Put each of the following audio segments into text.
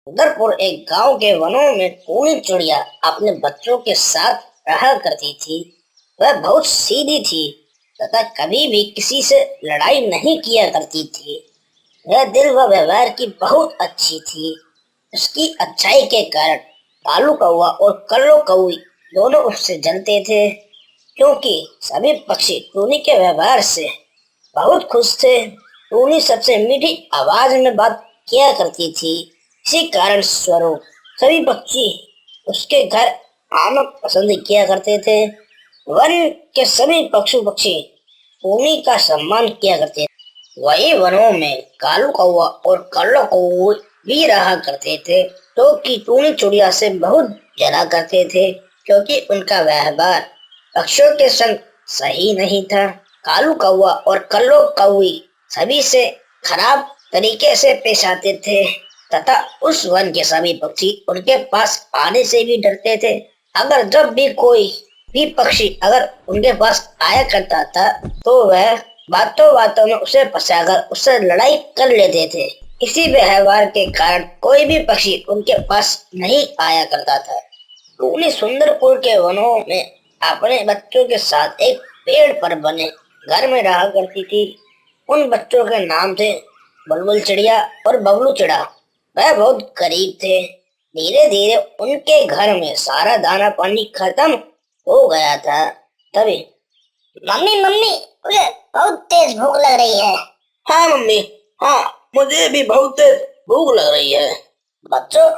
उधरपुर एक गांव के वनों में टूनी चिड़िया अपने बच्चों के साथ रहा करती थी। वह बहुत सीधी थी तथा कभी भी किसी से लड़ाई नहीं किया करती थी। वह दिल व व्यवहार की बहुत अच्छी थी। उसकी अच्छाई के कारण कालू कौवा और कल्लो कौवी दोनों उससे जलते थे, क्योंकि सभी पक्षी टूनी के व्यवहार से बहुत खुश थे। टूनी सबसे मीठी आवाज में बात किया करती थी। इसी कारण स्वरूप सभी पक्षी उसके घर आना पसंद किया करते थे। वन के सभी पशु पक्षी टूनी का सम्मान किया करते थे। वही वनों में कालू कौवा और कल्लो कौवा भी रहा करते थे, तो कि टूनी चिड़िया से बहुत जला करते थे, क्योंकि उनका व्यवहार पक्षियों के संग सही नहीं था। कालू कौवा और कल्लो कौवी सभी से खराब तरीके से पेश आते थे तथा उस वन के सभी पक्षी उनके पास आने से भी डरते थे। अगर जब भी कोई भी पक्षी अगर उनके पास आया करता था तो वह बातों बातों में उसे फंसाकर उससे लड़ाई कर लेते थे। इसी व्यवहार के कारण कोई भी पक्षी उनके पास नहीं आया करता था। टूनी सुंदरपुर के वनों में अपने बच्चों के साथ एक पेड़ पर बने घर में रहा करती थी। उन बच्चों के नाम थे बुलबुल चिड़िया और बबलू चिड़ा। वह बहुत गरीब थे। धीरे धीरे उनके घर में सारा दाना पानी खत्म हो गया था। तभी मम्मी मम्मी, मुझे बहुत तेज भूख लग रही है। हाँ मम्मी, हाँ मुझे भी बहुत तेज भूख लग रही है। बच्चों,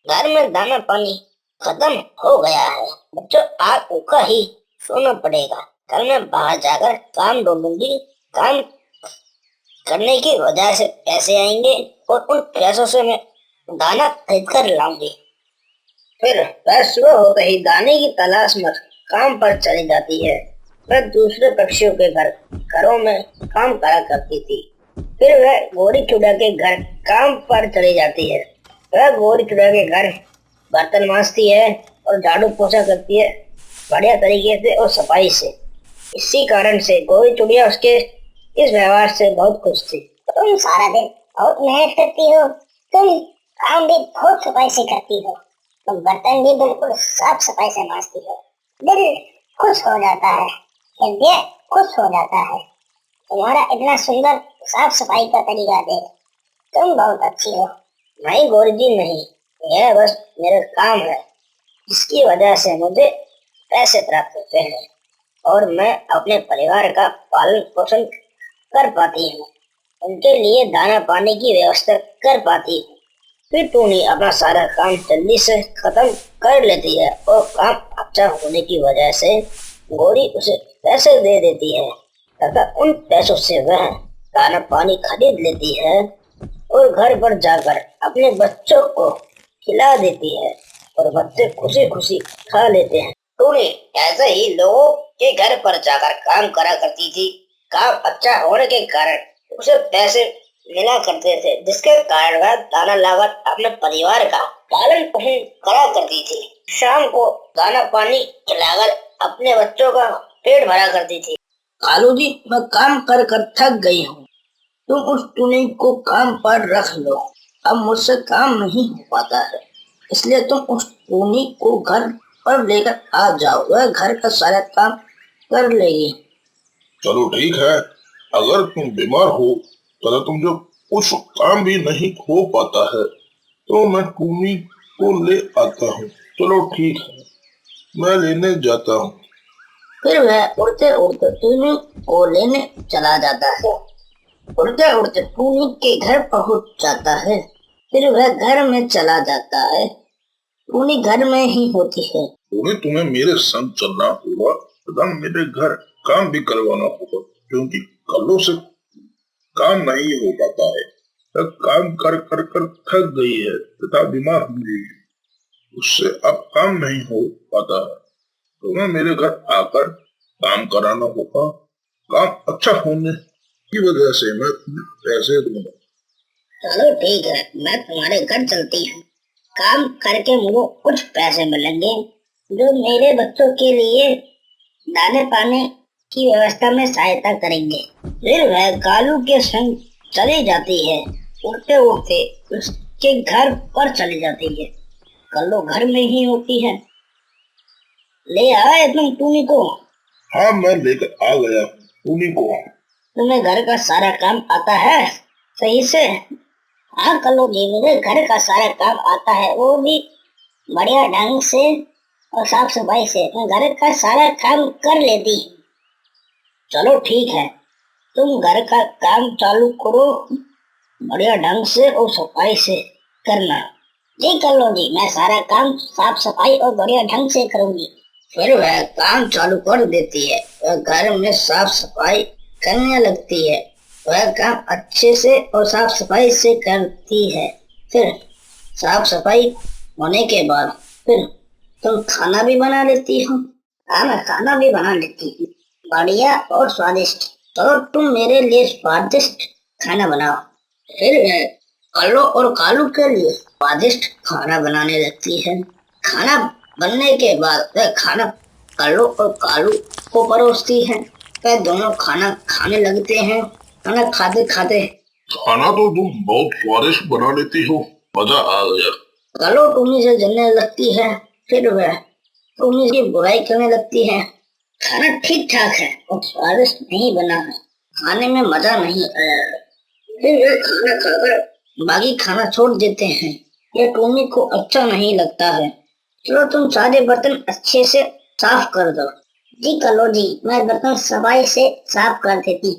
घर में दाना पानी खत्म हो गया है। बच्चों, आज भूखा ही सोना पड़ेगा। कल मैं बाहर जाकर काम ढूंढूंगी। काम करने की वजह से पैसे आएंगे और उन पैसों से मैं दाना खरीद कर लाऊंगी। फिर वह सुबह होते ही दाने की तलाश में काम पर चली जाती है। वह दूसरे पक्षियों के घरों में काम करा करती थी। फिर वह गोरी चुड़ा के घर काम पर चली जाती है। वह गोरी चुड़ा के घर बर्तन मांजती है और झाड़ू पोछा करती है, बढ़िया तरीके से और सफाई से। इसी कारण से गोरी चुड़िया उसके इस व्यवहार से बहुत खुश थी। तुम सारा दिन बहुत मेहनत करती हो, तुम काम भी बहुत सफाई से करती हो, तुम बर्तन भी बिल्कुल साफ सफाई से मांजती हो। दिल खुश हो जाता है, हृदय खुश हो जाता है। तुम्हारा इतना सुंदर साफ सफाई का तरीका देख तुम बहुत अच्छी हो। नहीं गोरी जी नहीं, यह बस मेरा काम है, जिसकी वजह से मुझे पैसे प्राप्त होते हैं और मैं अपने परिवार का पालन पोषण कर पाती हूँ, उनके लिए दाना पानी की व्यवस्था कर पाती हूँ। फिर टूनी अपना सारा काम जल्दी से खत्म कर लेती है और काम अच्छा होने की वजह से गोरी उसे पैसे दे देती है तथा उन पैसों से वह दाना पानी खरीद लेती है और घर पर जाकर अपने बच्चों को खिला देती है और बच्चे खुशी खुशी खा लेते हैं। टूनी ऐसे ही लोगों के घर पर जाकर काम करा करती थी। काम अच्छा होने के कारण उसे पैसे मिला करते थे, जिसके कारण वह दाना लाकर अपने परिवार का पालन पोषण करा करती थी। शाम को दाना पानी खिलाकर अपने बच्चों का पेट भरा करती थी। कालू जी, मैं काम कर कर थक गई हूँ, तुम उस टूनी को काम पर रख लो। अब मुझसे काम नहीं हो पाता है, इसलिए तुम उस टूनी को घर पर लेकर आ जाओ। वह घर का सारा काम कर लेगी। चलो ठीक है, अगर तुम बीमार हो तो तुम जब कुछ काम भी नहीं हो पाता है तो मैं टूनी को ले आता हूँ। चलो ठीक है, मैं लेने जाता हूँ। फिर वह उड़ते उड़ते टूनी को लेने चला जाता है। उड़ते उड़ते टूनी के घर पहुंच जाता है। फिर वह घर में चला जाता है। टूनी घर में ही होती है। तुम्हें मेरे संग चलना होगा तथा मेरे घर काम भी करवाना होगा, क्योंकि कल्लों से काम नहीं हो पाता है। वह काम कर कर कर थक गई है तथा बीमार हो गई है, उससे अब काम नहीं हो पाता है। तुम्हें मेरे घर आकर काम कराना होगा। काम अच्छा होने की वजह से मैं तुम्हें पैसे दूंगा। चलो ठीक है, मैं तुम्हारे घर चलती हूँ। काम करके मुझे कुछ पैसे मिलेंगे जो मेरे बच्चों के लिए दाने पाने की व्यवस्था में सहायता करेंगे। फिर वह कालू के संग चली जाती है। उड़ते उड़ते के घर पर चली जाती है। कल्लो घर में ही होती है। ले आए तुम टूनी को? हाँ, मैं लेकर आ गया टूनी को। तुम्हें घर का सारा काम आता है सही से? हाँ कल्लो जी, मुझे घर का सारा काम आता है, वो भी बढ़िया ढंग से और साफ सफाई से। मैं घर का सारा काम कर लेती हूँ। चलो ठीक है, तुम घर का काम चालू करो, बढ़िया ढंग से और सफाई से करना। जी कर लो जी, मैं सारा काम साफ सफाई और बढ़िया ढंग से करूंगी। फिर वह काम चालू कर देती है। वह घर में साफ सफाई करने लगती है। वह काम अच्छे से और साफ सफाई से करती है। फिर साफ सफाई होने के बाद फिर तुम खाना भी बना लेती हो? हाँ, मैं खाना भी बना लेती हूँ, बढ़िया और स्वादिष्ट। तो तुम मेरे लिए स्वादिष्ट खाना बनाओ। फिर वह कल्लो और कालू के लिए स्वादिष्ट खाना बनाने लगती है। खाना बनने के बाद वह खाना कल्लो और कालू को परोसती है। वह दोनों खाना खाने लगते हैं। खाना खाते खाते खाना तो तुम बहुत स्वादिष्ट बना लेती हो, मजा आ गया। कल्लो टूनी से जलने लगती है। फिर वह टूनी की बुराई करने लगती है। खाना ठीक ठाक है और स्वादिष्ट नहीं बना है, खाने में मजा नहीं आया। फिर वे खाना खाकर बाकी खाना छोड़ देते हैं। ये टूनी को अच्छा नहीं लगता है। चलो तुम सारे बर्तन अच्छे से साफ कर दो। जी कलो जी, मैं बर्तन सफाई से साफ कर देती।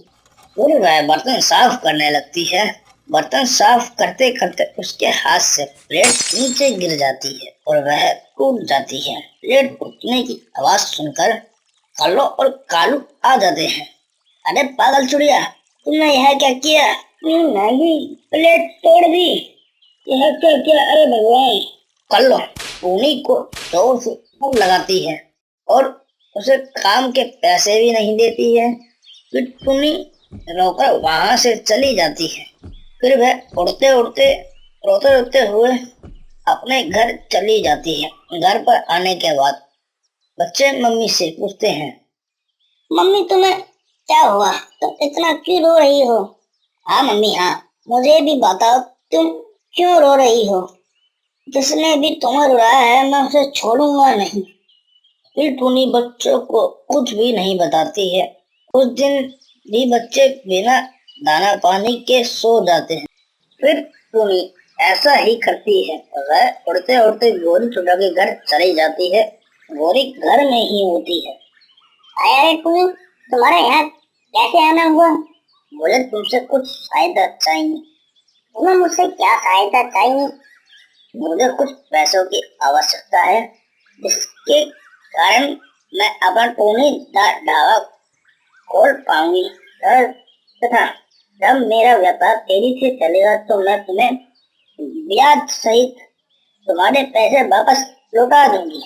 फिर वह बर्तन साफ करने लगती है। बर्तन साफ करते करते उसके हाथ से प्लेट नीचे गिर जाती है और वह टूट जाती है। प्लेट टूटने की आवाज सुनकर कल्लो और कालू आ जाते हैं। अरे पागल चुड़िया, तुमने यह क्या किया? नहीं, प्लेट तोड़ दी। यह क्या किया? अरे भगवान! कल्लो टूनी को जोर से खूब लगाती है और उसे काम के पैसे भी नहीं देती है। फिर टूनी रोकर वहां से चली जाती है। फिर वह उड़ते उड़ते रोते रोते हुए अपने घर चली जाती है। घर पर आने के बाद बच्चे मम्मी से पूछते हैं, मम्मी तुम्हें क्या हुआ? तुम इतना क्यों रो रही हो? हाँ मम्मी हाँ, मुझे भी बताओ तुम क्यों रो रही हो? जिसने भी तुम्हें रुलाया है मैं उसे छोड़ूंगा नहीं। फिर टूनी बच्चों को कुछ भी नहीं बताती है। उस दिन भी बच्चे बिना दाना पानी के सो जाते हैं। फिर टूनी ऐसा ही करती है। वह उड़ते उड़ते गोरी चुड़ा के घर चली जाती है। गोरी घर में ही होती है। अरे टूनी, तुम्हारे यहाँ कैसे आना हुआ? मुझे तुमसे कुछ सहायता चाहिए। तुम्हें मुझसे क्या सहायता चाहिए? मुझे कुछ पैसों की आवश्यकता है, जिसके कारण मैं अपना टोनी ढाबा खोल पाऊंगी तथा जब मेरा व्यापार तेजी से चलेगा तो मैं तुम्हें ब्याज सहित तुम्हारे पैसे वापस लौटा दूंगी।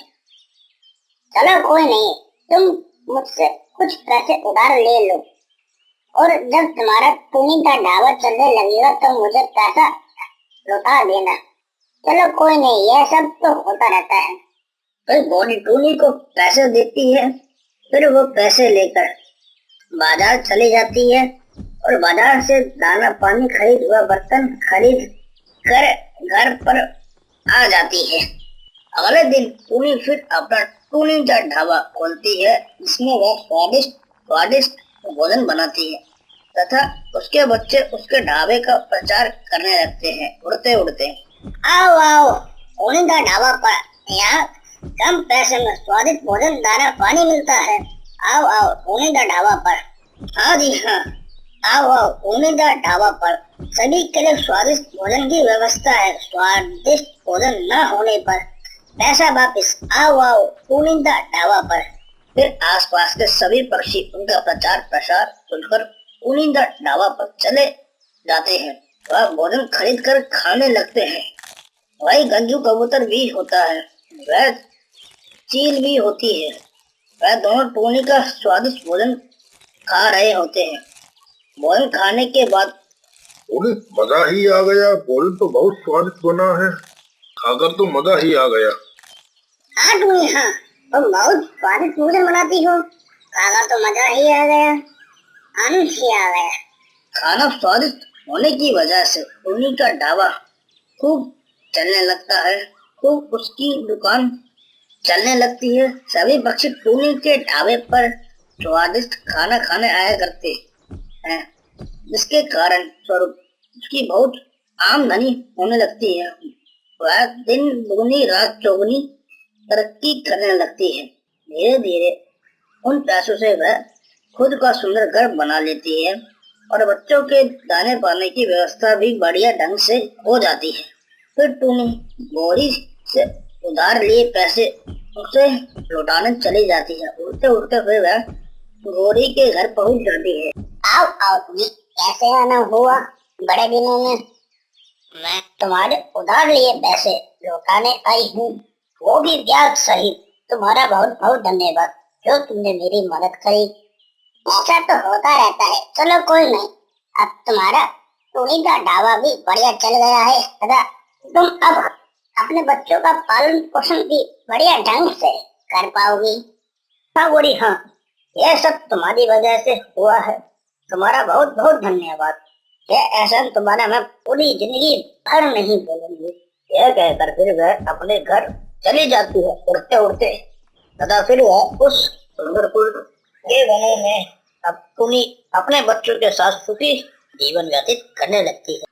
चलो कोई नहीं, तुम मुझसे कुछ पैसे उधार ले लो और जब तुम्हारा टूनी का ढाबा चलने लगेगा तो मुझे पैसा लौटा देना। चलो कोई नहीं, यह सब तो होता रहता है। फिर गोरी टूनी को पैसे देती है। फिर वो पैसे लेकर बाजार चली जाती है और बाजार से दाना पानी खरीद व बर्तन खरीद कर घर पर आ जाती है। अगले दिन टूनी फिर अपना टूनी का ढाबा खोलती है, जिसमें वह स्वादिष्ट स्वादिष्ट भोजन बनाती है तथा उसके बच्चे उसके ढाबे का प्रचार करने लगते हैं उड़ते उड़ते। आओ आओ, टूनी का ढाबा पर, यहाँ कम पैसे में स्वादिष्ट भोजन दाना पानी मिलता है। आओ आओ टूनी का ढाबा पर। हाँ जी हाँ, आओ आओ टूनी का ढाबा पर, सभी के लिए स्वादिष्ट भोजन की व्यवस्था है। स्वादिष्ट भोजन न होने पर पैसा वापस। आओ आओ टूनी का ढाबा पर। फिर आसपास के सभी पक्षी उनका प्रचार प्रसार सुनकर टूनी का ढाबा पर चले जाते हैं। वह भोजन खरीद कर खाने लगते हैं। वही गंजू कबूतर भी होता है, वह चील भी होती है। वह दोनों टूनी का स्वादिष्ट भोजन खा रहे होते हैं। भोजन खाने के बाद मजा ही आ गया, भोजन तो बहुत स्वादिष्ट बना है, खाकर तो मजा ही आ गया। हाँ टूनी हाँ, तुम बहुत स्वादिष्ट भोजन बनाती हो, खाकर तो मजा ही आ गया, आनंद ही आ गया। खाना स्वादिष्ट होने की वजह से टूनी का ढाबा खूब चलने लगता है, खूब उसकी दुकान चलने लगती है। सभी पक्षी टूनी के ढाबे पर स्वादिष्ट खाना खाने आया करते हैं, जिसके कारण स्वरूप उसकी बहुत आमदनी होने लगती है। वह दिन दुगनी रात चौगुनी तरक्की करने लगती है। धीरे धीरे उन पैसों से वह खुद का सुंदर घर बना लेती है और बच्चों के दाने पाने की व्यवस्था भी बढ़िया ढंग से हो जाती है। फिर टूनी गौरी से उधार लिए पैसे उसे लौटाने चली जाती है। उड़ते उड़ते फिर वह गौरी के घर पहुंच जाती है। आओ आओ टूनी, कैसे आना हुआ बड़े दिनों में? मैं तुम्हारे उधार लिए पैसे लौटाने आई हूँ, वो भी ब्याज सहित। तुम्हारा बहुत बहुत धन्यवाद जो तुमने मेरी मदद करी। ऐसा तो होता रहता है, चलो कोई नहीं। अब तुम्हारा टूनी का ढाबा भी बढ़िया चल गया है तथा तुम अब अपने बच्चों का पालन पोषण भी बढ़िया ढंग से कर पाओगी। हाँ गोरी, हाँ, यह सब तुम्हारी वजह से हुआ है। तुम्हारा बहुत बहुत धन्यवाद। यह एहसान तुम्हारा मैं पूरी जिंदगी भर नहीं भूलूंगी। यह कहकर फिर वह अपने घर चली जाती है उड़ते उड़ते तथा फिर वह उस सुंदरपुर के वनों में अब टूनी अपने बच्चों के साथ सुखी जीवन व्यतीत करने लगती है।